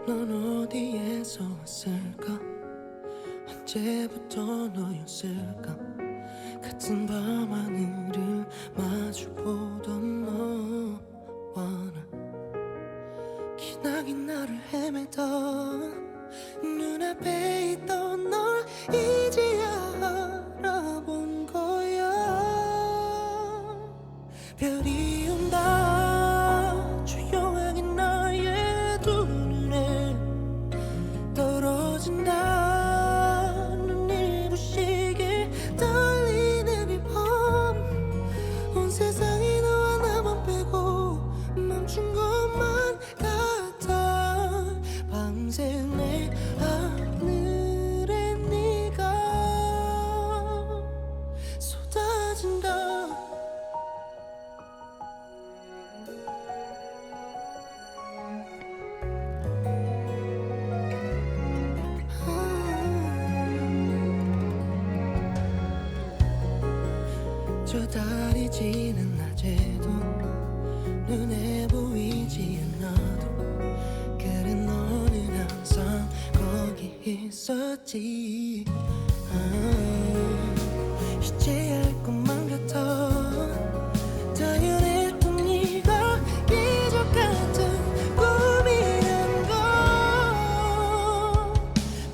넌 어디에서 왔을까? 언제부터 너였을까? 같은 밤하늘을 마주보던 너와 나 기나긴 나를 헤매던 눈앞에 있던 널 이제야 알아본 거야. 별이 온다 조용하게 나의 두 눈에 떨어진다. 눈이 부시게 떨리는 이 밤 온 세상이 너와 나만 빼고 멈춘 것만 같아. 밤새 내 하늘에 네가 쏟아진다. 저 달이 지는 낮에도 눈에 보이지 않아도 그래 너는 항상 거기 있었지. 이제야 알 것만 같아. 당연했던 네가 기적 같은 꿈이란 걸.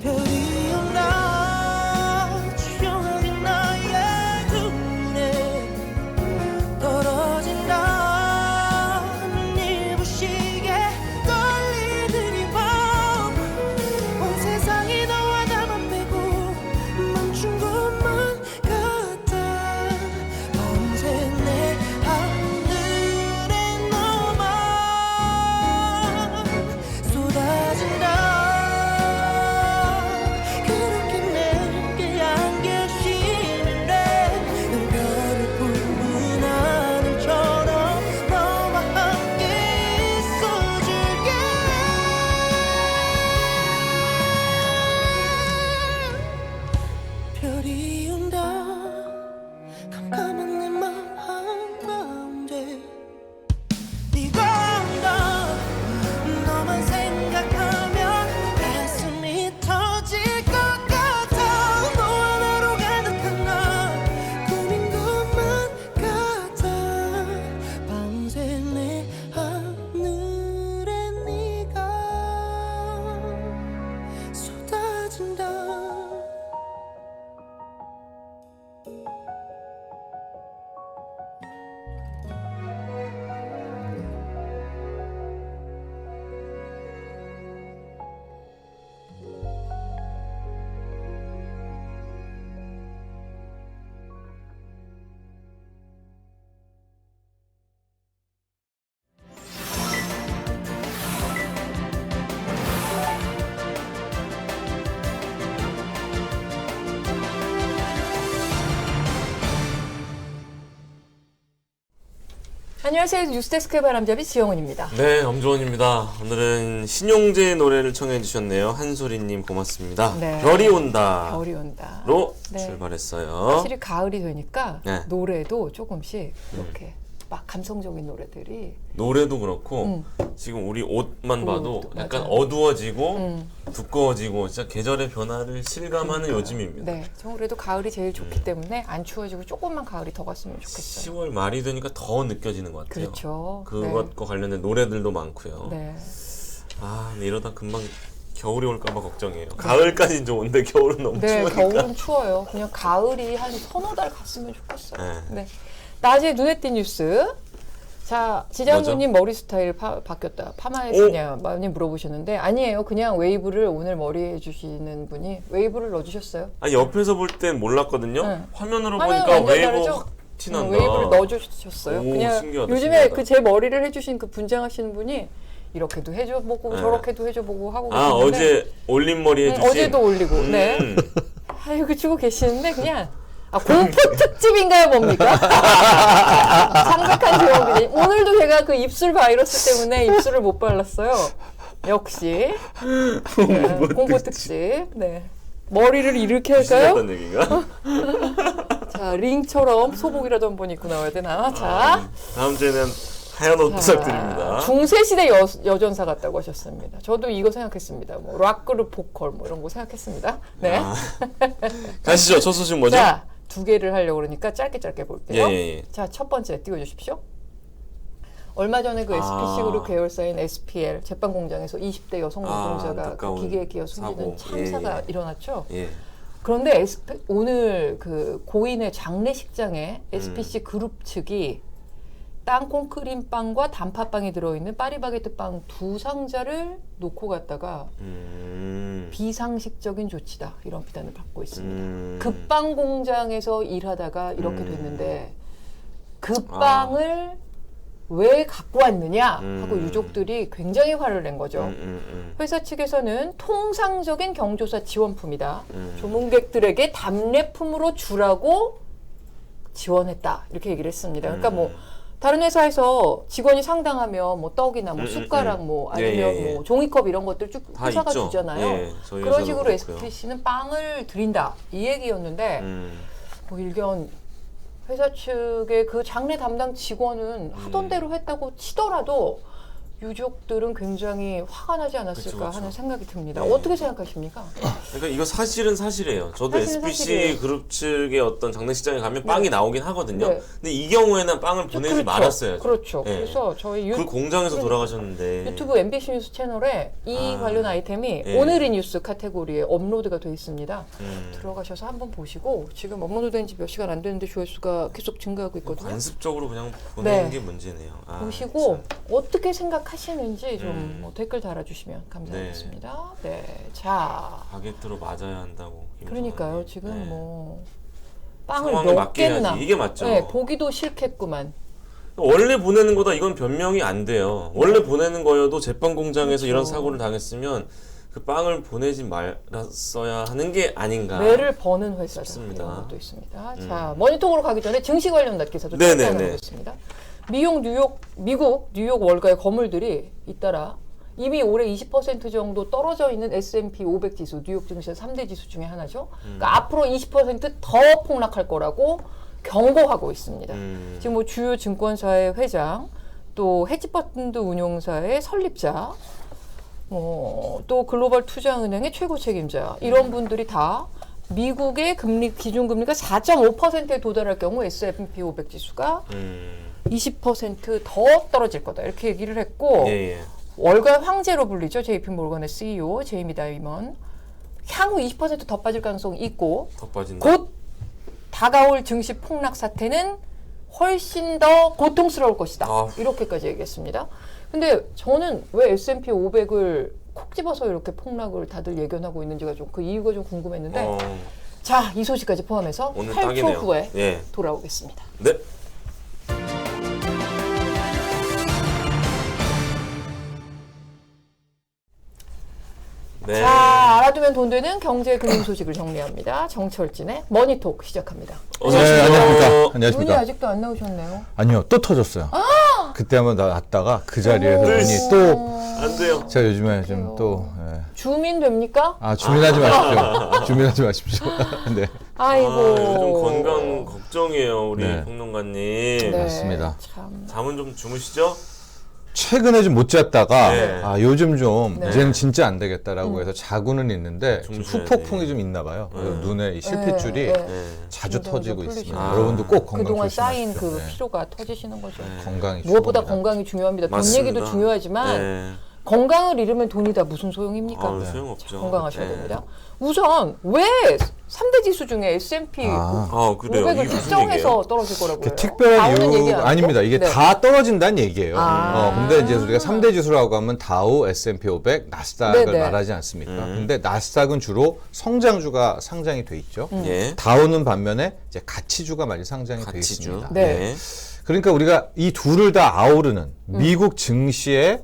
별이 온다 조용하게 나의 두 눈에 떨어진다. 눈이 부시게 떨리는 이 밤 온 세상이 너와 나만 빼고 멈춘 것만 같아. 밤새 내 하늘에 너만 쏟아진다. 그렇게 내게 안겨지는데 넌 별을 품은 하늘처럼 너와 함께 있어줄게. 별이 온다 깜깜한 내 맘 한가운데 네가 온다. 너만 생각하면 가슴이 터질 것 같아. 너와 나로 가득한 날 꿈인 것만 같아. 밤새 내 하늘에 네가 쏟아진다. 안녕하세요. 뉴스데스크의 바람잡이 지영훈입니다. 네, 엄주원입니다. 오늘은 신용재의 노래를 청해 주셨네요. 한소리님 고맙습니다. 네. 별이 온다로 겨울이 온다. 네. 출발했어요. 확실히 가을이 되니까 네. 노래도 조금씩 이렇게 막 감성적인 노래들이 노래도 그렇고 지금 우리 옷만 봐도 옷도, 약간 맞아요. 어두워지고 두꺼워지고 진짜 계절의 변화를 실감하는 그러니까요. 요즘입니다. 네, 저 그래도 가을이 제일 좋기 때문에 안 추워지고 조금만 가을이 더 갔으면 좋겠어요. 10월 말이 되니까 더 느껴지는 것 같아요. 그렇죠. 그것과 관련된 노래들도 많고요. 네. 아, 근데 이러다 금방 겨울이 올까봐 걱정이에요. 가을까지는 좋은데 겨울은 너무 네, 추우니까. 겨울은 추워요. 그냥 가을이 한 서너 달 갔으면 좋겠어요. 네. 네. 낮에 눈에 띈 뉴스. 자, 지장군님 머리 스타일 바뀌었다. 파마했느냐 많이 물어보셨는데 아니에요. 그냥 웨이브를 오늘 머리에 해주시는 분이 웨이브를 넣어주셨어요. 아, 옆에서 볼 땐 몰랐거든요. 네. 화면으로 화면은 보니까 완전 웨이브 다르죠? 확 티난다. 웨이브를 넣어주셨어요. 오, 그냥 신기하다, 요즘에 신기하다. 그 제 머리를 해주신 그 분장하시는 분이 이렇게도 해줘보고 네. 저렇게도 해줘보고 하고 아, 계시는데 어제 올린 머리 해주신? 어제도 올리고 네. 아유 그치고 계시는데 그냥 공포 특집인가요 뭡니까? 창백한 지역이니 오늘도 제가 그 입술 바이러스 때문에 입술을 못 발랐어요. 역시 공포 특집. 네. 머리를 이렇게 할까요? 무슨 얘기인가? 자, 링처럼 소복이라도 한번 입고 나와야 되나? 자, 다음 주에는 하얀 옷 부탁드립니다. 중세시대 여전사 같다고 하셨습니다. 저도 이거 생각했습니다. 뭐 락그룹 보컬 뭐 이런 거 생각했습니다. 네. 가시죠. 첫 소식 뭐죠? 자, 두 개를 하려고 그러니까 짧게 볼게요. 예. 자, 첫 번째 띄워주십시오. 얼마 전에 그 SPC 그룹 계열사인 SPL 제빵 공장에서 20대 여성 노동자가 그 안타까운 기계에 끼어 숨지는 사고. 참사가 일어났죠. 예. 그런데 오늘 그 고인의 장례식장에 SPC 그룹 측이 땅콩 크림빵과 단팥빵이 들어있는 파리바게뜨 빵 2상자를 놓고 갔다가 비상식적인 조치다 이런 비난을 받고 있습니다. 그 빵 공장에서 일하다가 이렇게 됐는데 그 빵을 왜 갖고 왔느냐 하고 유족들이 굉장히 화를 낸 거죠. 회사 측에서는 통상적인 경조사 지원품이다. 조문객들에게 답례품으로 주라고 지원했다 이렇게 얘기를 했습니다. 그러니까 뭐 다른 회사에서 직원이 상당하면 뭐 떡이나 뭐 숟가락 뭐 아니면 뭐 종이컵 이런 것들 쭉 회사가 있죠. 주잖아요. 예, 저희 그런 회사도 식으로 그렇고요. SPC는 빵을 드린다 이 얘기였는데 뭐 일견 회사 측의 그 장례 담당 직원은 하던 대로 했다고 치더라도 유족들은 굉장히 화가 나지 않았을까 그쵸. 하는 생각이 듭니다. 네. 어떻게 생각하십니까? 그러니까 이거 사실은 사실이에요. 저도 사실은 SPC 사실이에요. 그룹 측의 어떤 장례식장에 가면 빵이 나오긴 하거든요. 네. 근데 이 경우에는 빵을 보내지 그렇죠. 말았어야죠. 그렇죠. 예. 그래서 저희 그 공장에서 돌아가셨는데 유튜브 MBC 뉴스 채널에 이 관련 아이템이 예. 오늘의 뉴스 카테고리에 업로드가 되어 있습니다. 들어가셔서 한번 보시고 지금 업로드된 지 몇 시간 안 됐는데 조회수가 계속 증가하고 있거든요. 관습적으로 그냥 보내는 네. 게 문제네요. 보시고 참. 어떻게 생각하시는지 좀 뭐 댓글 달아주시면 감사하겠습니다. 네, 자, 바게트로 맞아야 한다고. 그러니까요. 김정환님. 지금 네. 뭐 빵을 상황에 몇 맞게 개나 해야지. 이게 맞죠. 네, 보기도 싫겠구만. 원래 보내는 거다 이건 변명이 안 돼요. 원래 보내는 거여도 제빵 공장에서 그렇죠. 이런 사고를 당했으면 그 빵을 보내지 말았어야 하는 게 아닌가. 매를 버는 회사다 싶습니다. 이런 것도 있습니다. 자, 머니톡으로 가기 전에 증시 관련 기사도 네네네. 잠깐 보겠습니다. 미국 뉴욕 월가의 거물들이 잇따라 이미 올해 20% 정도 떨어져 있는 S&P 500 지수, 뉴욕 증시의 3대 지수 중에 하나죠. 그러니까 앞으로 20%더 폭락할 거라고 경고하고 있습니다. 지금 뭐 주요 증권사의 회장, 또 헤지펀드 운용사의 설립자, 또 글로벌 투자은행의 최고 책임자 이런 분들이 다 미국의 기준금리가 4.5%에 도달할 경우 S&P 500 지수가 20%더 떨어질 거다 이렇게 얘기를 했고 예. 월가 황제로 불리죠. JP모건의 CEO 제이미 다이먼 향후 20%더 빠질 가능성이 있고 더 빠진다. 곧 다가올 증시 폭락 사태는 훨씬 더 고통스러울 것이다. 이렇게까지 얘기했습니다. 근데 저는 왜 S&P 500을 콕 집어서 이렇게 폭락을 다들 예견하고 있는지가 좀 그 이유가 좀 궁금했는데 자, 이 소식까지 포함해서 오늘 8초 딱이네요. 후에 예. 돌아오겠습니다. 네. 네. 자, 알아두면 돈 되는 경제 금융 소식을 정리합니다. 정철진의 머니톡 시작합니다. 어서 네, 오십시오. 안녕하십니까. 눈이 안녕하십니까. 아직도 안 나오셨네요. 아니요, 또 터졌어요. 그때 한번 나왔다가 그 자리에서 네. 눈이 또, 안 돼요. 제가 요즘에 좀 또, 주민 됩니까? 주민하지 마십시오. 주민하지 마십시오. 네. 아이고. 요즘 건강 걱정이에요, 우리 네. 평론가님. 네, 맞습니다. 참. 잠은 좀 주무시죠? 최근에 좀 못 잤다가, 네. 요즘 좀, 네. 이제는 진짜 안 되겠다라고 해서 자고는 있는데, 좀 주무셔야 후폭풍이 돼. 좀 있나 봐요. 그래서 눈에 이 실핏줄이 네, 네. 네. 자주 굉장히 터지고 좀 있습니다. 풀리시네요. 여러분도 꼭 건강 그동안 조심하십시오. 쌓인 그 네. 피로가 터지시는 거죠. 건강이 무엇보다 최고입니다. 건강이 중요합니다. 돈 맞습니다. 얘기도 중요하지만 네. 건강을 잃으면 돈이 다 무슨 소용입니까? 소용없죠. 건강하셔야 네. 됩니다. 우선 왜 3대 지수 중에 S&P 그래요. 500을 이게 무슨 특정해서 얘기예요? 떨어질 거라고 해요? 특별한 다우는 얘기 이유 아니고? 아닙니다. 이게 네. 다 떨어진다는 얘기예요. 아. 근데 이제 우리가 3대 지수라고 하면 다우, S&P 500, 나스닥을 네네. 말하지 않습니까? 근데 나스닥은 주로 성장주가 상장이 돼 있죠. 예. 다우는 반면에 이제 가치주가 많이 상장이 돼 가치주. 있습니다. 네. 그러니까 우리가 이 둘을 다 아우르는 미국 증시의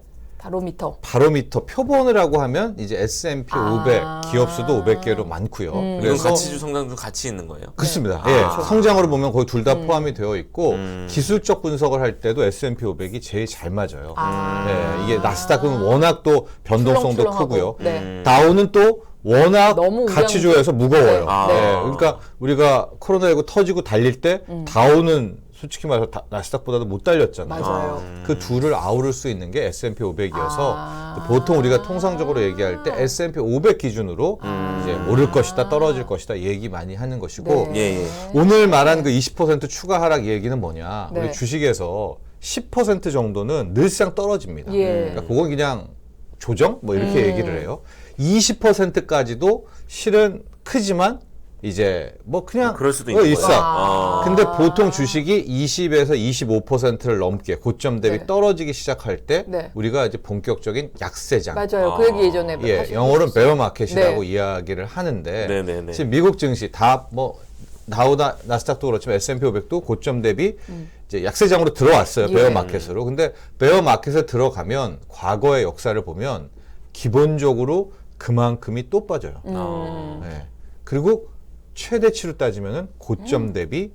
바로미터 표본이라고 하면 이제 S&P 500 기업 수도 500개로 많고요. 이건 그래서 가치주 성장도 같이 있는 거예요? 그렇습니다. 네. 예, 아. 성장으로 보면 거의 둘 다 포함이 되어 있고 기술적 분석을 할 때도 S&P 500이 제일 잘 맞아요. 예, 이게 나스닥은 워낙 또 변동성도 출렁출렁하고. 크고요. 네. 다우는 또 워낙 너무 가치주에서 무거워요. 네. 예, 그러니까 우리가 코로나19 터지고 달릴 때 다우는 솔직히 말해서 나스닥보다도 못 달렸잖아요. 맞아요. 그 둘을 아우를 수 있는 게 S&P 500이어서 보통 우리가 통상적으로 얘기할 때 S&P 500 기준으로 이제 오를 것이다, 떨어질 것이다 얘기 많이 하는 것이고 네. 예, 예. 오늘 말한 그 20% 추가 하락 얘기는 뭐냐? 네. 우리 주식에서 10% 정도는 늘상 떨어집니다. 예. 그러니까 그건 그냥 조정 뭐 이렇게 얘기를 해요. 20%까지도 실은 크지만 이제 뭐 그냥 그럴 수도 있는 있어. 거예요. 근데 보통 주식이 20에서 25%를 넘게 고점 대비 네. 떨어지기 시작할 때 네. 우리가 이제 본격적인 약세장. 맞아요. 그 얘기 예전에 예, 하신 영어로는 적 있어요. 베어 마켓이라고 네. 이야기를 하는데 네네네. 지금 미국 증시 다 뭐 나스닥도 그렇지만 S&P 500도 고점 대비 이제 약세장으로 들어왔어요. 예. 베어 마켓으로. 근데 베어 마켓에 들어가면 과거의 역사를 보면 기본적으로 그만큼이 또 빠져요. 예. 그리고 최대치로 따지면은 고점 대비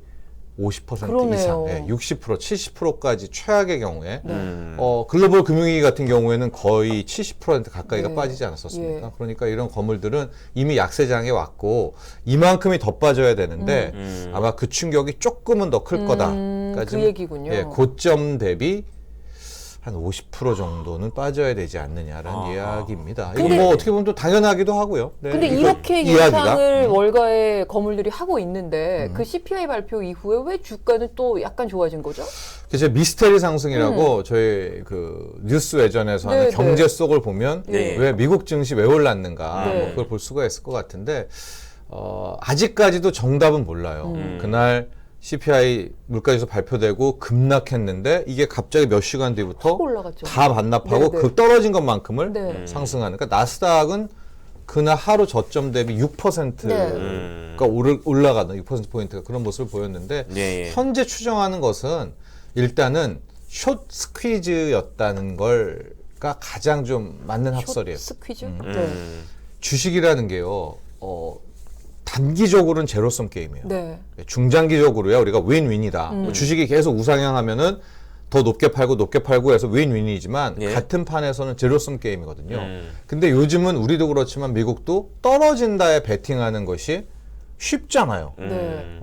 50% 그러네요. 이상, 예, 60%, 70%까지 최악의 경우에 음. 글로벌 금융위기 같은 경우에는 거의 70% 가까이가 네. 빠지지 않았었습니까? 예. 그러니까 이런 건물들은 이미 약세장에 왔고 이만큼이 더 빠져야 되는데 아마 그 충격이 조금은 더 클 거다. 그러니까 그 좀, 얘기군요. 예, 고점 대비 한 50% 정도는 빠져야 되지 않느냐라는 이야기입니다. 이건 근데- 뭐 어떻게 보면 또 당연하기도 하고요. 네, 근데 이거 이렇게 이야기가. 예상을 월가의 거물들이 하고 있는데 그 CPI 발표 이후에 왜 주가는 또 약간 좋아진 거죠? 그래서 미스테리 상승이라고 저희 그 뉴스 외전에서 하는 네, 경제 네. 속을 보면 네. 왜 미국 증시 왜 올랐는가 네. 뭐 그걸 볼 수가 있을 것 같은데 아직까지도 정답은 몰라요. 그날 CPI 물가지수 발표되고 급락했는데 이게 갑자기 몇 시간 뒤부터 확 올라갔죠. 다 반납하고 네, 네. 그 떨어진 것만큼을 네. 상승하는. 그러니까 나스닥은 그날 하루 저점 대비 6%가 올라가는 6%포인트가 그런 모습을 보였는데 예, 예. 현재 추정하는 것은 일단은 숏 스퀴즈였다는 걸가 가장 좀 맞는 학설이에요. 스퀴즈? 네. 주식이라는 게요. 단기적으로는 제로섬 게임이에요. 네. 중장기적으로야 우리가 윈윈이다. 뭐 주식이 계속 우상향하면은 더 높게 팔고 해서 윈윈이지만 예. 같은 판에서는 제로섬 게임이거든요. 근데 요즘은 우리도 그렇지만 미국도 떨어진다에 베팅하는 것이 쉽잖아요. 네.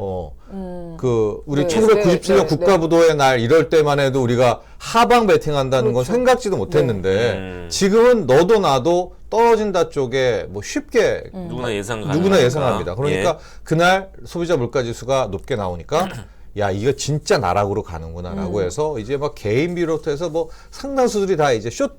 그 우리 네, 1997년 네, 네, 국가부도의 날 이럴 때만 해도 우리가 하방 베팅한다는 건 그렇죠. 생각지도 못했는데 지금은 너도 나도 떨어진다 쪽에 뭐 쉽게 누구나 예상 누구나 예상합니다. 그러니까 그날 소비자 물가지수가 높게 나오니까 야 이거 진짜 나락으로 가는구나라고 해서 이제 막 개인 비롯해서 뭐 상당수들이 다 이제 숏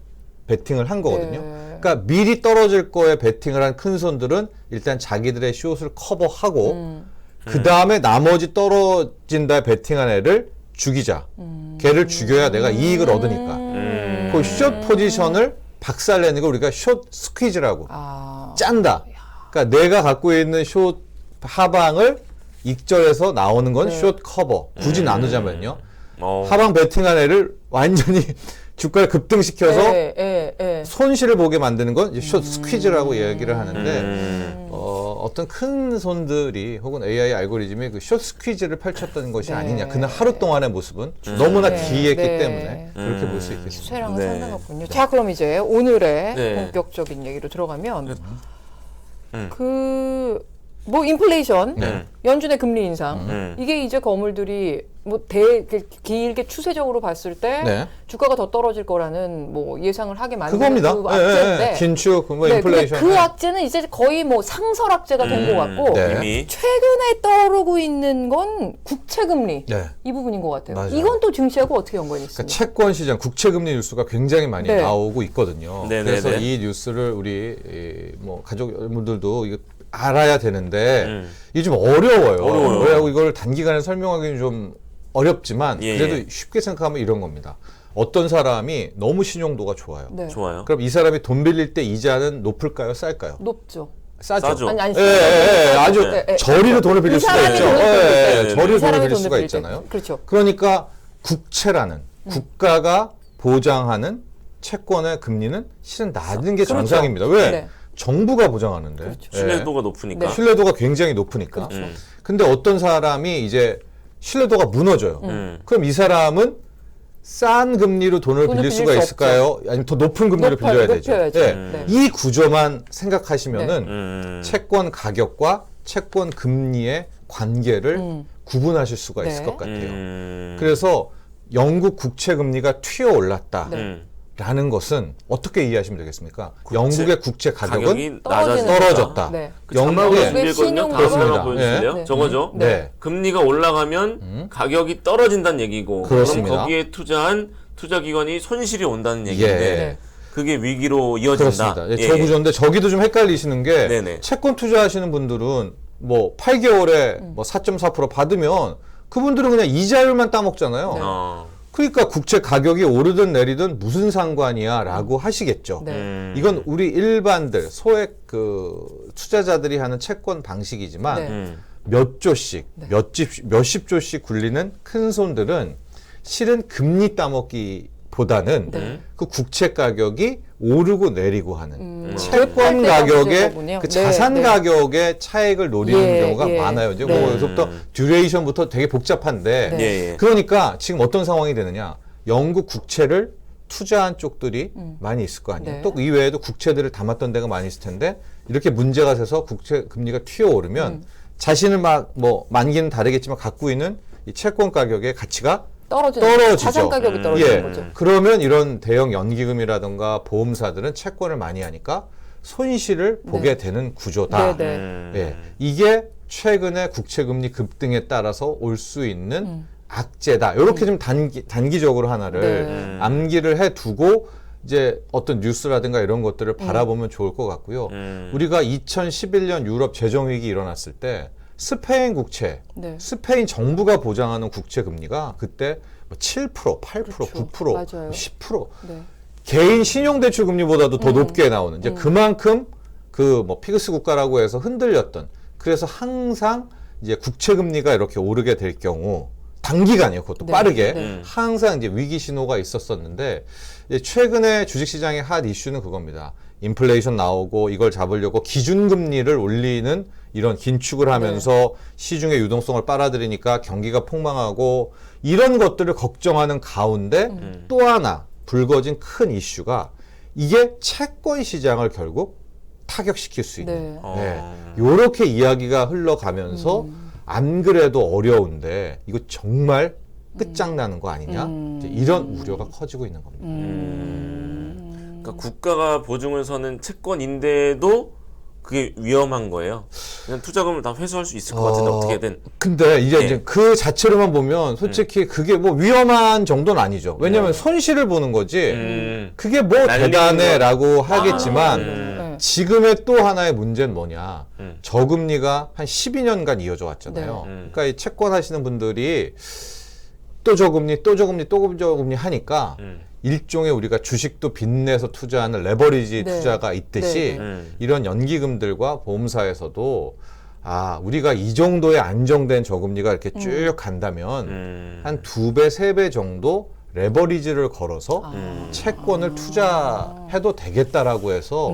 베팅을 한 거거든요. 네. 그러니까 미리 떨어질 거에 베팅을 한 큰 손들은 일단 자기들의 숏을 커버하고 그 다음에 나머지 떨어진다 베팅한 애를 죽이자. 걔를 죽여야 내가 이익을 얻으니까. 그 숏 포지션을 박살내는 걸 우리가 숏 스퀴즈라고 짠다. 그러니까 내가 갖고 있는 숏 하방을 익절해서 나오는 건 숏 커버. 굳이 나누자면요. 하방 베팅한 애를 완전히 주가를 급등시켜서 손실을 보게 만드는 건 이제 숏 스퀴즈라고 얘기를 하는데 어떤 큰 손들이 혹은 AI 알고리즘이 그 숏 스퀴즈를 펼쳤던 것이 아니냐. 그날 하루 동안의 모습은 너무나 기이했기 때문에 그렇게 볼 수 있겠습니다. 수혜랑은 네. 상당하군요. 자, 그럼 이제 오늘의 네. 본격적인 얘기로 들어가면 뭐 인플레이션, 네. 연준의 금리 인상 이게 이제 거물들이 뭐 길게 추세적으로 봤을 때 네. 주가가 더 떨어질 거라는 뭐 예상을 하게 만드는 그겁니다. 그 악재인데 긴축, 뭐 네, 인플레이션. 근데 그 악재는 이제 거의 뭐 상설 악재가 된 것 같고 네. 이미 최근에 떠오르고 있는 건 국채 금리 네. 이 부분인 것 같아요. 맞아요. 이건 또 증시하고 어떻게 연관이 그러니까 있습니까? 채권 시장, 국채 금리 뉴스가 굉장히 많이 네. 나오고 있거든요. 네, 네, 그래서 네. 이 뉴스를 우리 뭐 가족 여러분들도 이거 알아야 되는데 이게 좀 어려워요. 어려워요. 왜냐하고 이걸 단기간에 설명하기는 좀 어렵지만 예, 그래도 예. 쉽게 생각하면 이런 겁니다. 어떤 사람이 너무 신용도가 좋아요. 네. 좋아요. 그럼 이 사람이 돈 빌릴 때 이자는 높을까요? 쌀까요? 높죠. 싸죠. 싸죠. 아니 아주 네. 저리로 돈을 빌릴 이 수가 사람이 있죠. 돈을 빌릴 때. 네, 저리로 이 사람이 돈을 빌릴 돈을 수가 빌릴 때. 있잖아요. 그렇죠. 그러니까 국채라는 국가가 보장하는 채권의 금리는 실은 낮은 게 그렇죠. 정상입니다. 왜? 네. 정부가 보장하는데. 그렇죠. 예. 신뢰도가 높으니까. 네. 신뢰도가 굉장히 높으니까. 그렇죠. 근데 어떤 사람이 이제 신뢰도가 무너져요. 그럼 이 사람은 싼 금리로 돈을 빌릴 빌릴 수가 수 있을까요? 아니면 더 높은 금리를 빌려야 되죠. 높여야죠. 예. 네. 이 구조만 생각하시면은 채권 가격과 채권 금리의 관계를 구분하실 수가 있을 네. 것 같아요. 그래서 영국 국채 금리가 튀어 올랐다. 네. 라는 것은 어떻게 이해하시면 되겠습니까? 영국의 국채 가격은 가격이 떨어졌다. 네. 자막으로 영국의 준비했거든요. 신용도가- 다시 한번 그렇습니다. 보여주실래요? 네. 저거죠. 네. 금리가 올라가면 가격이 떨어진다는 얘기고 그렇습니다. 그럼 거기에 투자한 투자기관이 손실이 온다는 얘기인데 예. 그게 위기로 이어진다. 그렇습니다. 저 구조인데 저기도 좀 헷갈리시는 게 네네. 채권 투자하시는 분들은 뭐 8개월에 뭐 4.4% 받으면 그분들은 그냥 이자율만 따먹잖아요. 어. 그러니까 국채 가격이 오르든 내리든 무슨 상관이야 라고 하시겠죠. 네. 이건 우리 일반들 소액 그 투자자들이 하는 채권 방식이지만 네. 몇 조씩 몇십 조씩 굴리는 큰 손들은 실은 금리 따먹기보다는 네. 그 국채 가격이 오르고 내리고 하는 채권 그럴 때가 가격의 문제거군요. 그 네, 자산 네. 가격의 차익을 노리는 예, 경우가 예. 많아요. 이제 네. 뭐 여기서부터 듀레이션부터 되게 복잡한데 네. 예, 예. 그러니까 지금 어떤 상황이 되느냐? 영국 국채를 투자한 쪽들이 많이 있을 거 아니에요. 네. 또 이외에도 국채들을 담았던 데가 많이 있을 텐데 이렇게 문제가 돼서 국채 금리가 튀어오르면 자신을 막 뭐 만기는 다르겠지만 갖고 있는 이 채권 가격의 가치가 떨어지죠. 자산 가격이 떨어지는 예. 거죠. 그러면 이런 대형 연기금이라든가 보험사들은 채권을 많이 하니까 손실을 보게 되는 구조다. 네, 네. 예. 이게 최근에 국채 금리 급등에 따라서 올 수 있는 악재다. 이렇게 좀 단기적으로 하나를 네. 암기를 해 두고 이제 어떤 뉴스라든가 이런 것들을 바라보면 좋을 것 같고요. 우리가 2011년 유럽 재정위기 일어났을 때 스페인 국채, 네. 스페인 정부가 보장하는 국채 금리가 그때 뭐 7%, 8%, 그렇죠. 9%, 맞아요. 10%. 네. 개인 신용대출 금리보다도 더 높게 나오는 이제 그만큼 그 뭐 피그스 국가라고 해서 흔들렸던 그래서 항상 이제 국채 금리가 이렇게 오르게 될 경우 단기간이에요. 그것도 네. 빠르게 네. 항상 이제 위기 신호가 있었었는데 이제 최근에 주식시장의 핫 이슈는 그겁니다. 인플레이션 나오고 이걸 잡으려고 기준금리를 올리는 이런 긴축을 하면서 시중의 유동성을 빨아들이니까 경기가 폭망하고 이런 것들을 걱정하는 가운데 또 하나 불거진 큰 이슈가 이게 채권 시장을 결국 타격시킬 수 있는 네. 요렇게 이야기가 흘러가면서 안 그래도 어려운데 이거 정말 끝장나는 거 아니냐 이제 이런 우려가 커지고 있는 겁니다. 그러니까 국가가 보증을 서는 채권인데도 그게 위험한 거예요. 그냥 투자금을 다 회수할 수 있을 것 같은데 어떻게든. 근데 이제, 네. 이제 그 자체로만 보면 솔직히 그게 뭐 위험한 정도는 아니죠. 왜냐면 손실을 보는 거지. 그게 뭐 날리는 대단해라고 하겠지만 네. 지금의 또 하나의 문제는 뭐냐. 저금리가 한 12년간 이어져 왔잖아요. 네. 그러니까 이 채권 하시는 분들이 또 저금리, 또 저금리, 또 저금리 하니까 일종의 우리가 주식도 빚내서 투자하는 레버리지 네. 투자가 있듯이 네. 이런 연기금들과 보험사에서도 우리가 이 정도의 안정된 저금리가 이렇게 쭉 간다면 한 2배, 3배 정도 레버리지를 걸어서 채권을 투자해도 되겠다라고 해서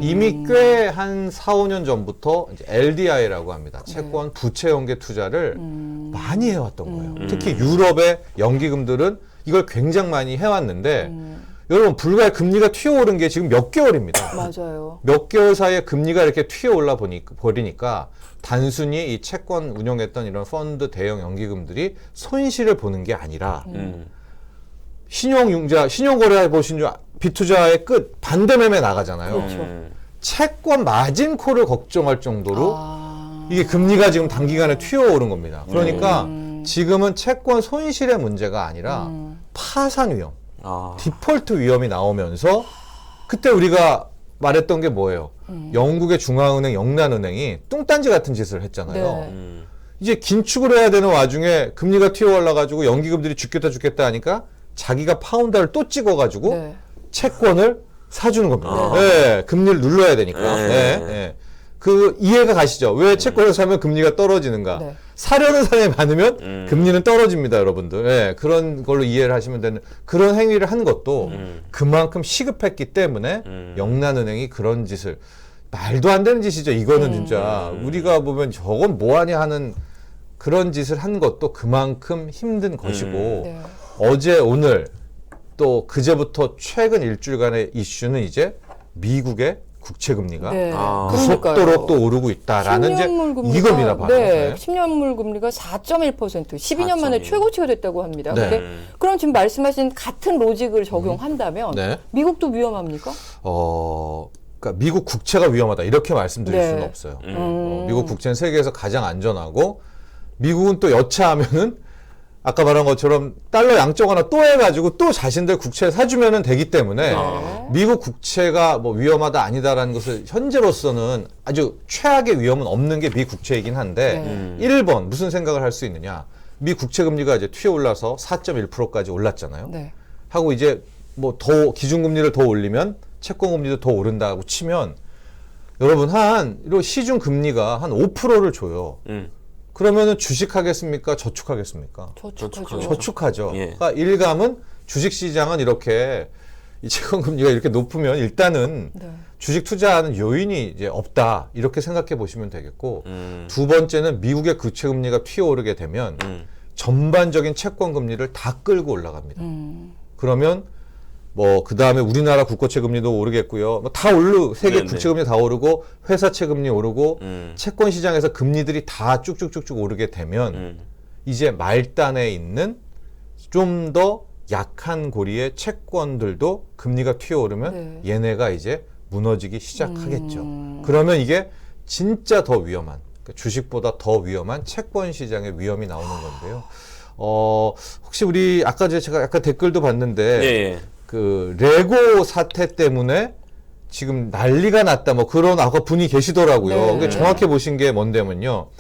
이미 꽤 한 4, 5년 전부터 이제 LDI라고 합니다. 채권 부채 연계 투자를 많이 해왔던 거예요. 특히 유럽의 연기금들은 이걸 굉장히 많이 해왔는데 여러분 불과 금리가 튀어오른 게 지금 몇 개월입니다. 맞아요. 몇 개월 사이에 금리가 이렇게 튀어올라 버리니까 단순히 이 채권 운용했던 이런 펀드 대형 연기금들이 손실을 보는 게 아니라 신용융자, 신용거래 보신 줄 비투자의 끝 반대 매매 나가잖아요. 그렇죠. 채권 마진콜을 걱정할 정도로 이게 금리가 지금 단기간에 튀어오른 겁니다. 그러니까 지금은 채권 손실의 문제가 아니라 파산 위험, 디폴트 위험이 나오면서 그때 우리가 말했던 게 뭐예요? 영국의 중앙은행 영란은행이 뚱딴지 같은 짓을 했잖아요. 네. 이제 긴축을 해야 되는 와중에 금리가 튀어올라가지고 연기금들이 죽겠다 하니까 자기가 파운드를 또 찍어가지고 네. 채권을 사주는 겁니다. 네, 금리를 눌러야 되니까. 네. 그 이해가 가시죠? 왜 채권을 사면 금리가 떨어지는가? 네. 사려는 사람이 많으면 금리는 떨어집니다, 여러분들. 네, 그런 걸로 이해를 하시면 되는 그런 행위를 한 것도 그만큼 시급했기 때문에 영란은행이 그런 짓을 말도 안 되는 짓이죠. 이거는 진짜 우리가 보면 저건 뭐하냐 하는 그런 짓을 한 것도 그만큼 힘든 것이고 네. 어제 오늘 또 그제부터 최근 일주일간의 이슈는 이제 미국의 국채 금리가 네. 아. 무섭도록 또 오르고 있다라는 이제 10년물 금리가, 이겁니다. 바로. 네, 네. 10년물 금리가 4.1%, 12년 만에 4.1. 최고치가 됐다고 합니다. 네. 근데 그럼 지금 말씀하신 같은 로직을 적용한다면 네. 미국도 위험합니까? 그러니까 미국 국채가 위험하다 이렇게 말씀드릴 네. 수는 없어요. 미국 국채는 세계에서 가장 안전하고 미국은 또 여차하면은 아까 말한 것처럼 달러 양적 완화 또 해가지고 또 자신들 국채 사주면은 되기 때문에 미국 국채가 뭐 위험하다 아니다라는 것을 현재로서는 아주 최악의 위험은 없는 게 미 국채이긴 한데 1번 무슨 생각을 할 수 있느냐. 미 국채 금리가 이제 튀어 올라서 4.1%까지 올랐잖아요. 네. 하고 이제 뭐 더 기준금리를 더 올리면 채권금리도 더 오른다고 치면 여러분 이런 시중 금리가 한 5%를 줘요. 그러면은 주식하겠습니까? 저축하겠습니까? 저축하죠. 저축하죠. 예. 그러니까 일감은 주식시장은 이렇게 이 채권금리가 이렇게 높으면 일단은 네. 주식 투자하는 요인이 이제 없다 이렇게 생각해 보시면 되겠고 두 번째는 미국의 국채금리가 튀어오르게 되면 전반적인 채권금리를 다 끌고 올라갑니다. 그러면 뭐 그 다음에 우리나라 국고채 금리도 오르겠고요. 뭐 다 세계 네네. 국채 금리 다 오르고 회사채 금리 오르고 채권 시장에서 금리들이 다 쭉쭉쭉쭉 오르게 되면 이제 말단에 있는 좀 더 약한 고리의 채권들도 금리가 튀어오르면 네. 얘네가 이제 무너지기 시작하겠죠. 그러면 이게 진짜 더 위험한 그러니까 주식보다 더 위험한 채권 시장의 위험이 나오는 건데요. 혹시 우리 아까 제가 약간 댓글도 봤는데 예. 그 레고 사태 때문에 지금 난리가 났다 뭐 그런 아까 분이 계시더라고요. 네. 그게 정확히 보신 게 뭔데면요.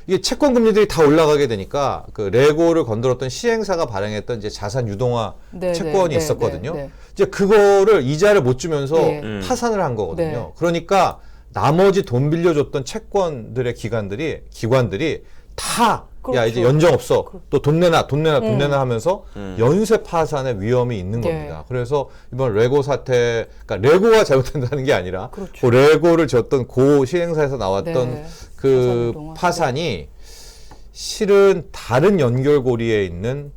이게 채권 금리들이 다 올라가게 되니까 그 레고를 건드렸던 시행사가 발행했던 이제 자산 유동화 네, 채권이 네, 있었거든요. 네, 네. 이제 그거를 이자를 못 주면서 네. 파산을 한 거거든요. 네. 그러니까 나머지 돈 빌려줬던 채권들의 기관들이 다 그렇죠. 야 이제 연정 없어. 또 돈 내놔 하면서 연쇄 파산의 위험이 있는 네. 겁니다. 그래서 이번 레고 사태, 그러니까 레고가 잘못된다는 게 아니라 그렇죠. 그 레고를 졌던 고 시행사에서 나왔던 네. 그 파산동안. 파산이 실은 다른 연결고리에 있는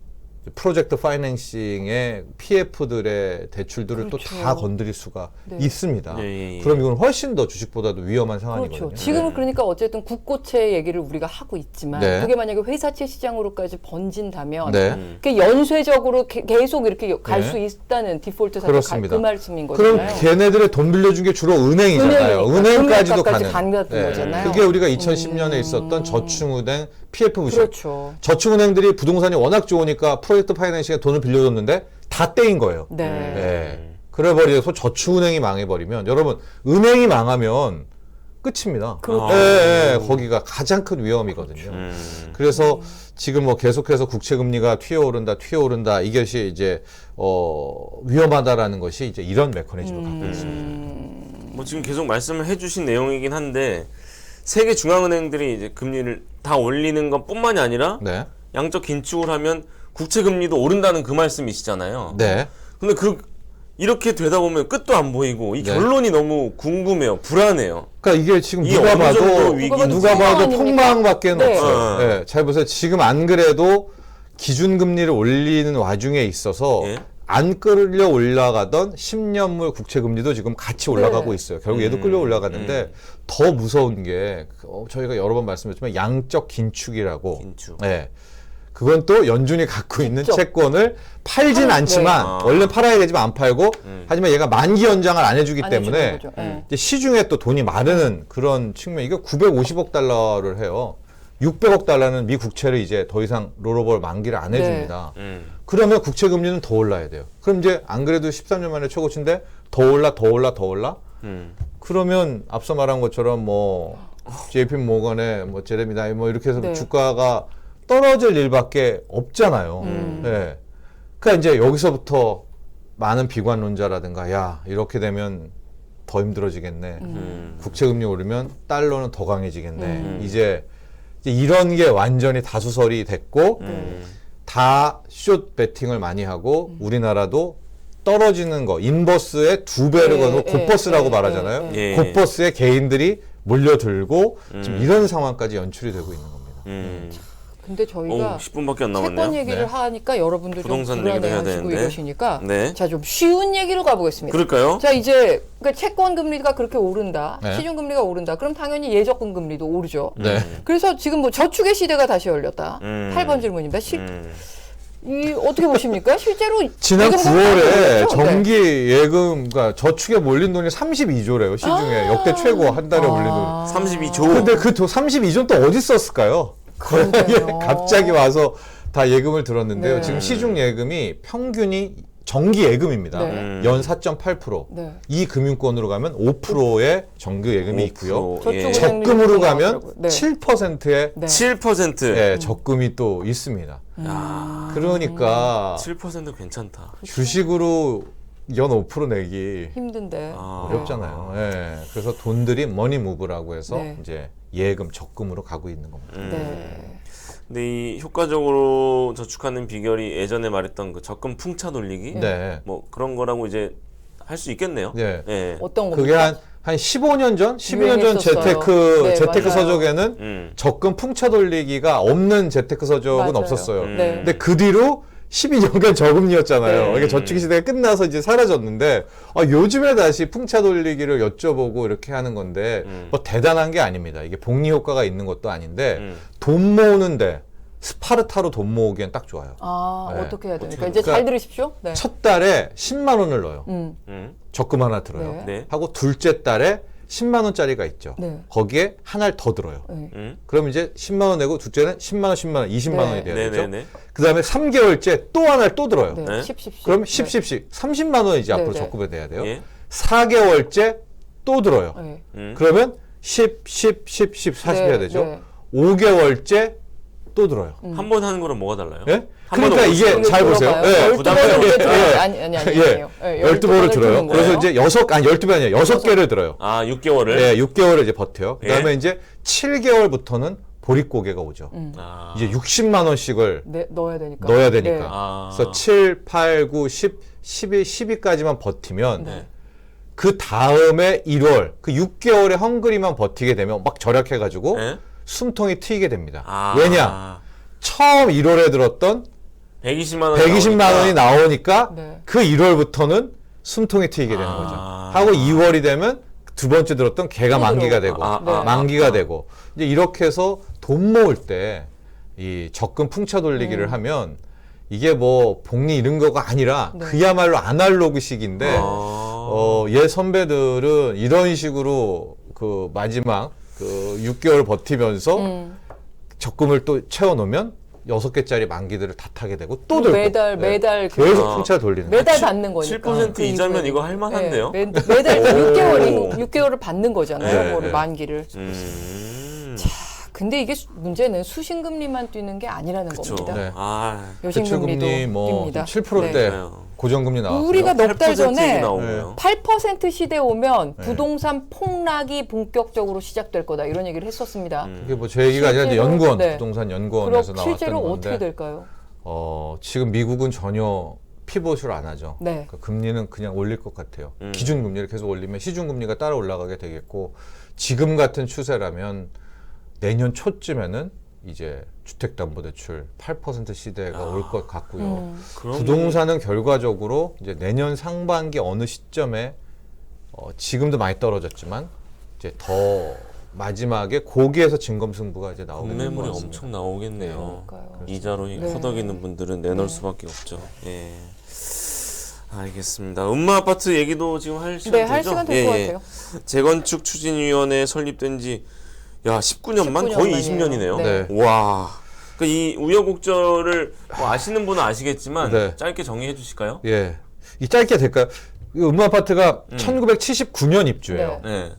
프로젝트 파이낸싱의 PF들의 대출들을 그렇죠. 또 다 건드릴 수가 네. 있습니다. 예. 그럼 이건 훨씬 더 주식보다도 위험한 상황이거든요. 그렇죠. 지금은 그러니까 어쨌든 국고채 얘기를 우리가 하고 있지만 네. 그게 만약에 회사채 시장으로까지 번진다면 네. 그게 연쇄적으로 계속 이렇게 갈 네. 수 있다는 디폴트 사태 그렇습니다. 그 말씀인 그럼 거잖아요. 걔네들의 돈 빌려준 게 주로 은행이잖아요. 은행이니까. 은행까지도 금융가까지 가는. 가는 거잖아요. 그게 우리가 2010년에 있었던 저축은행 PF 부실. 그렇죠. 저축은행들이 부동산이 워낙 좋으니까 프로젝트 파이낸싱에 돈을 빌려줬는데 다 떼인 거예요. 네. 네. 그래버려서 저축은행이 망해버리면 여러분 은행이 망하면 끝입니다. 그렇죠. 거기가 가장 큰 위험이거든요. 그래서 지금 뭐 계속해서 국채 금리가 튀어오른다 이것이 이제 위험하다라는 것이 이제 이런 메커니즘을 갖고 있습니다. 뭐 지금 계속 말씀을 해주신 내용이긴 한데 세계 중앙은행들이 이제 금리를 다 올리는 것뿐만이 아니라 네. 양적 긴축을 하면 국채 금리도 오른다는 그 말씀이시잖아요. 네. 근데 이렇게 되다 보면 끝도 안 보이고 이 네. 결론이 너무 궁금해요. 불안해요. 그러니까 이게 지금 이게 누가 어느 봐도 정도 위기인지. 누가 봐도 아닙니까? 폭망밖에 네. 없어요. 네. 잘 보세요. 지금 안 그래도 기준금리를 올리는 와중에 있어서 예? 안 끌려 올라가던 10년물 국채금리도 지금 같이 올라가고 네. 있어요. 결국 얘도 끌려 올라갔는데 더 무서운 게 저희가 여러 번 말씀드렸지만 양적 긴축이라고. 긴축. 네. 그건 또 연준이 갖고 있는 직접. 채권을 팔진 않지만 원래 팔아야 되지만 안 팔고 하지만 얘가 만기 연장을 안 해주기 안 때문에 해주는 거죠. 네. 이제 시중에 또 돈이 마르는 그런 측면. 이거 950억 달러를 해요. 600억 달러는 미 국채를 이제 더 이상 롤오버 만기를 안 해줍니다. 그러면 국채 금리는 더 올라야 돼요. 그럼 이제 안 그래도 13년 만에 최고치인데 더 올라. 그러면 앞서 말한 것처럼 뭐 JP 모건의 뭐 제레미 나이 뭐 이렇게 해서 네. 주가가 떨어질 일밖에 없잖아요. 네. 그러니까 이제 여기서부터 많은 비관론자라든가 야 이렇게 되면 더 힘들어지겠네. 국채금리 오르면 달러는 더 강해지겠네. 이제 이런 게 완전히 다수설이 됐고 다 숏 베팅을 많이 하고 우리나라도 떨어지는 거 인버스의 2배를 거는 곱버스라고 말하잖아요. 예. 곱버스에 개인들이 몰려들고 지금 이런 상황까지 연출이 되고 있는 겁니다. 근데 저희가 10분밖에 안 남았네요. 채권 얘기를 네. 하니까 여러분들 좀 부동산 얘기도 해야 불안해하시고 되는데. 이러시니까 네. 자, 좀 쉬운 얘기로 가보겠습니다. 그럴까요? 자, 이제 그러니까 채권 금리가 그렇게 오른다. 네. 시중 금리가 오른다. 그럼 당연히 예적금 금리도 오르죠. 네. 그래서 지금 뭐 저축의 시대가 다시 열렸다. 음. 8번 질문입니다. 이 어떻게 보십니까? 실제로 지난 예금 9월에 상황이 정기 예금, 그러니까 저축에 몰린 돈이 32조래요, 시중에. 역대 최고 한 달에 올린 돈이. 32조. 근데 그 32조는 또 어디 썼을까요? 그러게요. 갑자기 와서 다 예금을 들었는데요. 네. 지금 시중 예금이 평균이 정기 예금입니다. 네. 연 4.8%. 네. 이 금융권으로 가면 5%의 정기 예금이 있고요. 저축은행 적금으로 가면 나오더라고요. 네. 7%의 네. 7%. 적금이 또 있습니다. 야, 그러니까 7% 괜찮다. 주식으로 연 5% 내기 힘든데. 아. 어렵잖아요. 예. 그래서 돈들이 머니 무브라고 해서 네. 이제 예금, 적금으로 가고 있는 겁니다. 네. 근데 이 효과적으로 저축하는 비결이 예전에 말했던 그 적금 풍차 돌리기 네. 뭐 그런 거라고 이제 할 수 있겠네요. 네. 예. 어떤 그게 겁니까? 한 15년 전, 12년 전 유행했었어요. 재테크 네, 맞아요. 서적에는 적금 풍차 돌리기가 없는 재테크 서적은 맞아요. 없었어요. 네. 근데 그 뒤로 12년간 저금리였잖아요. 네. 이게 저축 시대가 끝나서 이제 사라졌는데 요즘에 다시 풍차 돌리기를 여쭤보고 이렇게 하는 건데 뭐 대단한 게 아닙니다. 이게 복리 효과가 있는 것도 아닌데 돈 모으는데 스파르타로 돈 모으기엔 딱 좋아요. 아, 네. 어떻게 해야 됩니까? 어떻게 이제 잘 들으십시오. 네. 첫 달에 10만 원을 넣어요. 적금 하나 들어요. 네. 네. 하고 둘째 달에 10만 원짜리가 있죠. 네. 거기에 하나를 더 들어요. 네. 그럼 이제 10만 원 내고 둘째는 10만 원, 10만 원, 20만 네. 원이 돼야 되죠. 네네네. 그 다음에 3개월째 또 하나를 또 들어요. 네. 네. 10. 그럼 10씩 30만 원이 이제 네, 앞으로 네. 적금이 돼야 돼요. 예. 4개월째 또 들어요. 네. 그러면 10, 40 네, 해야 되죠. 네. 5개월째 또 들어요. 한 번 하는 거랑 뭐가 달라요? 예? 한 그러니까 번에 이게 잘 보세요. 예. 12번을 들어요. 예. 아니, 예. 아니에요. 12번을 들어요. 그래서 이제 12개 아니에요. 6개를 들어요. 아, 6개월을? 예, 6개월을 이제 버텨요. 예. 그다음에 이제 7개월부터는 보릿고개가 오죠. 아. 이제 60만 원씩을 네, 넣어야 되니까. 넣어야 되니까. 네. 아. 그래서 7, 8, 9, 10, 11, 12까지만 버티면 네. 그 다음에 1월 그 6개월의 헝그리만 버티게 되면 막 절약해가지고 예? 숨통이 트이게 됩니다. 아. 왜냐? 처음 1월에 들었던 120만 원. 120만 원이 나오니까 네. 그 1월부터는 숨통이 트이게 되는 아. 거죠. 하고 2월이 되면 두 번째 들었던 개가 또 만기가 들어오고. 되고 아, 만기가 되고 이제 이렇게 해서 돈 모을 때 이 적금 풍차 돌리기를 하면 이게 뭐 복리 이런 거가 아니라 네. 그야말로 아날로그식인데 옛 선배들은 이런 식으로 그 마지막 그 6개월 버티면서 적금을 또 채워 놓으면 6개짜리 만기들을 다 타게 되고 또 들고 매달 그- 계속 풍차 돌리는 거예요. 매달 받는 거니까. 7% 그 이자면 이후에. 이거 할 만한데요? 네, 매달 그 6개월을 받는 거잖아요. 네, 그거를 네. 만기를. 근데 이게 문제는 수신금리만 뛰는 게 아니라는 그쵸. 겁니다. 네. 아, 여신금리도 대출금리 뭐 뜁니다. 7%대 네. 고정금리 나왔고요. 우리가 넉 달 8% 전에 얘기 나오고요. 8% 시대 오면 네. 부동산 폭락이 본격적으로 시작될 거다 이런 얘기를 했었습니다. 이게 뭐 제 얘기가 아니라 이제 실제로, 연구원 네. 부동산 연구원에서 나왔다는 실제로 건데 어떻게 될까요? 지금 미국은 전혀 피봇을 안 하죠. 네. 그러니까 금리는 그냥 올릴 것 같아요. 기준 금리를 계속 올리면 시중 금리가 따라 올라가게 되겠고 지금 같은 추세라면 내년 초쯤에는 이제 주택담보대출 8% 시대가 올 것 같고요. 그럼 부동산은 결과적으로 이제 내년 상반기 어느 시점에 지금도 많이 떨어졌지만 이제 더 마지막에 고기에서 진검승부가 이제 나오게 될 것 매물이 같습니다. 엄청 나오겠네요. 그러니까요. 이자로 네. 허덕이는 분들은 내놓을 수밖에 없죠. 예. 알겠습니다. 음마아파트 얘기도 지금 할 시간 네, 되죠? 할 시간 될 것 같아요. 재건축 추진위원회 설립된 지 19년만 19년 거의 만이에요. 20년이네요. 네. 와. 그러니까 이 우여곡절을 뭐 아시는 분은 아시겠지만 네. 짧게 정리해 주실까요? 예. 이 짧게 될까요? 이 음마아파트가 1979년 입주예요. 네.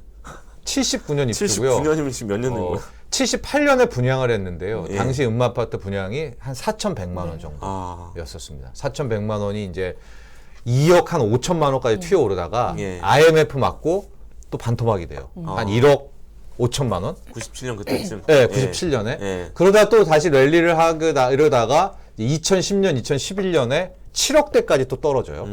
79년 입주고요. 79년이면 지금 몇 년 된 거예요? 78년에 분양을 했는데요. 예. 당시 음마아파트 분양이 한 4,100만 원 아. 정도였었습니다. 4,100만 원이 이제 2억 한 5천만 원까지 튀어오르다가 예. IMF 맞고 또 반토막이 돼요. 한 1억 5천만 원? 97년 그때쯤. 네, 97년에. 예. 그러다 또 다시 랠리를 하다 이러다가 2010년, 2011년에 7억대까지 또 떨어져요.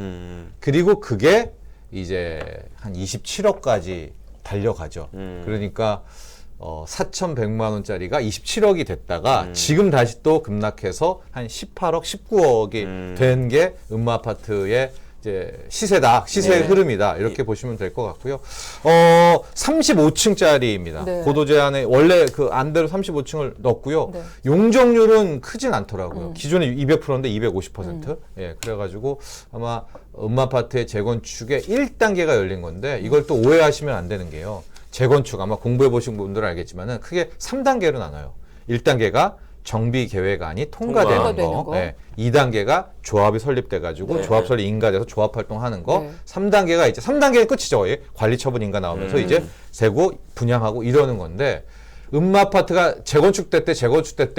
그리고 그게 이제 한 27억까지 달려가죠. 그러니까 4,100만 원짜리가 27억이 됐다가 지금 다시 또 급락해서 한 18억, 19억이 된 게 음마아파트의 이제 시세의 네. 흐름이다. 이렇게 보시면 될 것 같고요. 35층짜리입니다. 네. 고도 제한에 원래 그 안대로 35층을 넣었고요. 네. 용적률은 크진 않더라고요. 기존에 200%인데 250%. 예, 그래가지고 아마 음마아파트의 재건축의 1단계가 열린 건데 이걸 또 오해하시면 안 되는 게요. 재건축 아마 공부해 보신 분들은 알겠지만은 크게 3단계로 나눠요. 1단계가 정비 계획안이 통과되는 통과되는 거. 거. 예. 2단계가 조합이 설립돼 가지고 네. 조합 설립 인가돼서 조합 활동하는 거. 네. 3단계가 이제 3단계는 끝이죠. 예. 관리 처분 인가 나오면서 이제 세고 분양하고 이러는 건데 음마아파트가 재건축 때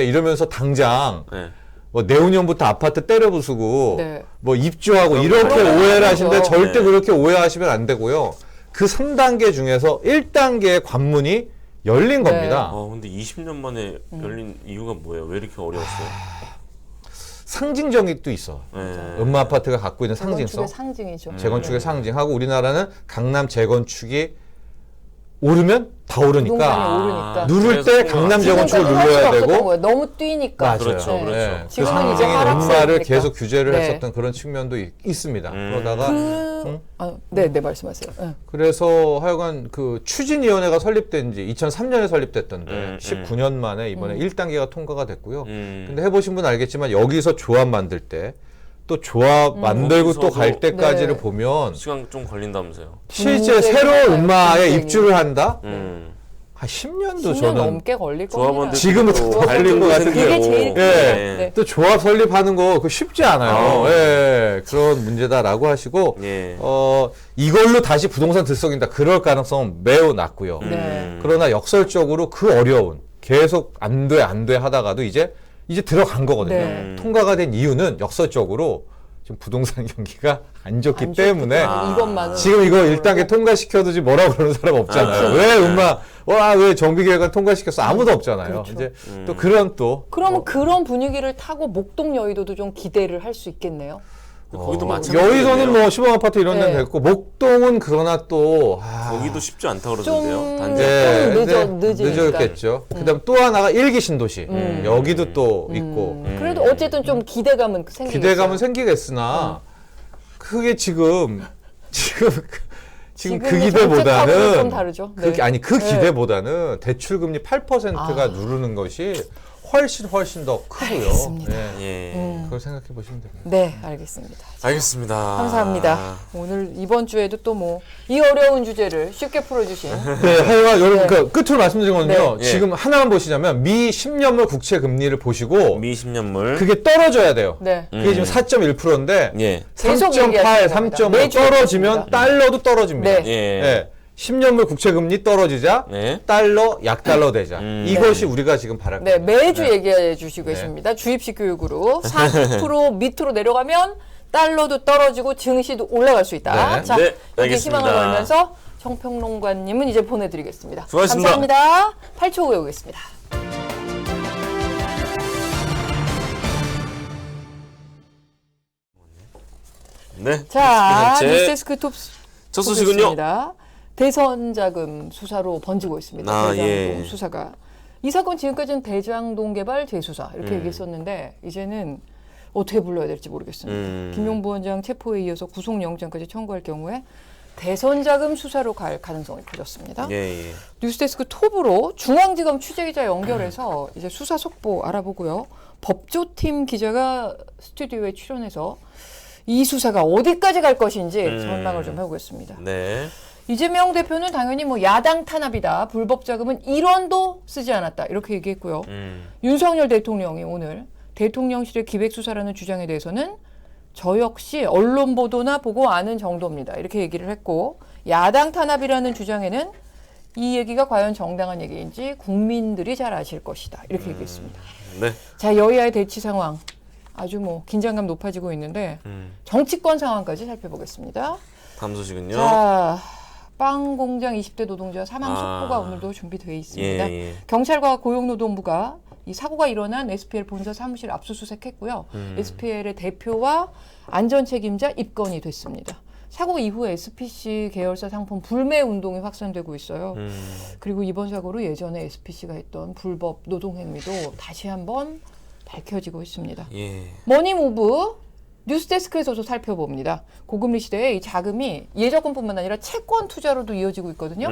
이러면서 당장 네. 뭐 내후년부터 아파트 때려 부수고 네. 뭐 입주하고 이렇게 그런 오해를 거죠. 하시는데 절대 네. 그렇게 오해하시면 안 되고요. 그 3단계 중에서 1단계의 관문이 열린 네. 겁니다. 근데 20년 만에 열린 이유가 뭐예요? 왜 이렇게 어려웠어요? 상징적이 또 있어. 네. 음마아파트가 갖고 있는 재건축의 상징성. 상징이죠. 재건축의 상징하고 우리나라는 강남 재건축이 오르면 다 오르니까 부동산이 오르니까. 누를 때 그래서 강남 재건축을 지금까지 할 눌러야 수 없었던 되고 거예요. 너무 뛰니까. 맞아요. 그렇죠, 네. 그렇죠. 예, 그 지금은 이제 상징인 하락세니까. 음마를 계속 규제를 네. 했었던 그런 측면도 있습니다. 그러다가 네, 말씀하세요. 네. 그래서 하여간 그 추진위원회가 설립된 지 2003년에 설립됐던데 19년 음. 만에 이번에 1단계가 통과가 됐고요. 근데 해보신 분 알겠지만 여기서 조합 만들 때 또 조합 만들고 또 갈 거기서도- 때까지를 네. 보면 시간 좀 걸린다면서요? 실제 분쟁이 새로 많아요, 음마에 분쟁이. 입주를 한다? 음. 한 10년도 10년 저는 넘게 걸릴 겁니다. 조합원들 지금은 또 더 걸릴 것 같은데요. 그게 제일 예. 네. 또 조합 설립하는 거 그거 쉽지 않아요. 예. 그런 문제다라고 하시고 예. 이걸로 다시 부동산 들썩인다. 그럴 가능성은 매우 낮고요. 네. 그러나 역설적으로 그 어려운 계속 안 돼 하다가도 이제 들어간 거거든요. 네. 통과가 된 이유는 역설적으로 지금 부동산 경기가 안 좋기 안 때문에 이것만은 지금 이거 1단계 통과시켜도 지금 뭐라고 그러는 사람 없잖아요. 왜 정비계획안 통과시켰어? 아무도 없잖아요. 그렇죠. 이제 또 그런 그러면 그런 분위기를 타고 목동 여의도도 좀 기대를 할 수 있겠네요. 거기도 마찬가지예요. 여의도는 뭐 시범 아파트 이런 데는 네. 됐고 목동은 그러나 또 거기도 쉽지 않다 좀 그러던데요. 단지. 네, 늦으니까. 늦었겠죠. 그다음 또 하나가 일기 신도시 여기도 또 있고 그래도 어쨌든 좀 기대감은 생기겠어요. 기대감은 생기겠으나 그게 지금 그 지금의 정책하고는 좀 기대보다는 다르죠. 네. 그 기대보다는 대출 금리 8%가 누르는 것이 훨씬 더 크고요. 알겠습니다. 예. 예. 그걸 생각해 보시면 됩니다. 네, 알겠습니다. 알겠습니다. 감사합니다. 오늘 이번 주에도 또 뭐 이 어려운 주제를 쉽게 풀어주신 네, 하여간 여러분 그 끝으로 말씀드리거든요. 네. 지금 하나만 보시자면 미 10년물 국채 금리를 보시고 미 10년물. 그게 떨어져야 돼요. 네. 그게 지금 4.1%인데 예. 계속 3.8, 얘기하시는 겁니다. 3.5 매주 떨어지면 얘기하십니다. 달러도 떨어집니다. 네. 예. 네. 10년물 국채 금리 떨어지자 네. 달러 약달러 되자. 이것이 우리가 지금 바랄 네, 겁니다. 매주 얘기해 주시고 계십니다. 주입식 교육으로 40% 밑으로 내려가면 달러도 떨어지고 증시도 올라갈 수 있다. 네. 자, 네, 여기 알겠습니다. 희망을 걸면서 정평론가님은 이제 보내드리겠습니다. 수고하셨습니다. 감사합니다. 8초 후에 오겠습니다. 네. 자, 현재 뉴스데스크 톱 첫 소식은요. 보겠습니다. 대선 자금 수사로 번지고 있습니다. 아, 대장동 예. 수사가. 이 사건 지금까지는 대장동 개발 재수사 이렇게 얘기했었는데 이제는 어떻게 불러야 될지 모르겠습니다. 김용부 원장 체포에 이어서 구속영장까지 청구할 경우에 대선 자금 수사로 갈 가능성이 커졌습니다. 예, 예. 뉴스데스크 톱으로 중앙지검 취재기자 연결해서 이제 수사 속보 알아보고요. 법조팀 기자가 스튜디오에 출연해서 이 수사가 어디까지 갈 것인지 전망을 좀 해보겠습니다. 네. 이재명 대표는 당연히 뭐 야당 탄압이다. 불법 자금은 1원도 쓰지 않았다. 이렇게 얘기했고요. 윤석열 대통령이 오늘 대통령실의 기획수사라는 주장에 대해서는 저 역시 언론 보도나 보고 아는 정도입니다. 이렇게 얘기를 했고 야당 탄압이라는 주장에는 이 얘기가 과연 정당한 얘기인지 국민들이 잘 아실 것이다. 이렇게 얘기했습니다. 네. 자, 여야의 대치 상황 아주 뭐 긴장감 높아지고 있는데 정치권 상황까지 살펴보겠습니다. 다음 소식은요. 자, 빵 공장 20대 노동자 사망 속보가 오늘도 준비되어 있습니다. 예, 예. 경찰과 고용노동부가 이 사고가 일어난 SPL 본사 사무실 압수수색했고요. SPL의 대표와 안전 책임자 입건이 됐습니다. 사고 이후에 SPC 계열사 상품 불매 운동이 확산되고 있어요. 그리고 이번 사고로 예전에 SPC가 했던 불법 노동 행위도 다시 한번 밝혀지고 있습니다. 예. 머니무브 뉴스데스크에서도 살펴봅니다. 고금리 시대에 이 자금이 예적금뿐만 아니라 채권 투자로도 이어지고 있거든요.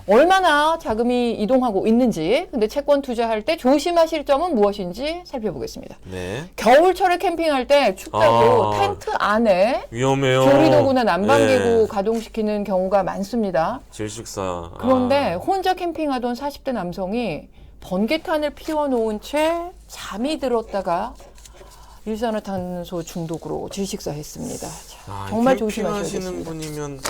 얼마나 자금이 이동하고 있는지, 근데 채권 투자할 때 조심하실 점은 무엇인지 살펴보겠습니다. 네. 겨울철에 캠핑할 때 춥다고 텐트 안에 위험해요. 조리도구나 난방기구 네. 가동시키는 경우가 많습니다. 질식사. 그런데 혼자 캠핑하던 40대 남성이 번개탄을 피워놓은 채 잠이 들었다가 일산화탄소 중독으로 질식사했습니다. 자, 정말 조심하셔야 하시는 겠습니다. 분이면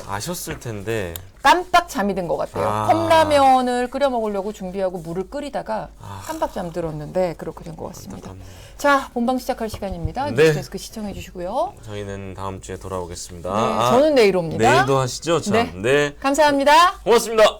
아셨을 텐데. 깜빡 잠이 든 것 같아요. 아. 컵라면을 끓여 먹으려고 준비하고 물을 끓이다가 깜빡 잠들었는데 그렇게 된 것 같습니다. 안타깝네요. 자, 본방 시작할 시간입니다. 네. 뉴스데스크 시청해 주시고요. 저희는 다음 주에 돌아오겠습니다. 네, 저는 내일 옵니다. 내일도 하시죠? 참. 네. 네. 감사합니다. 고맙습니다.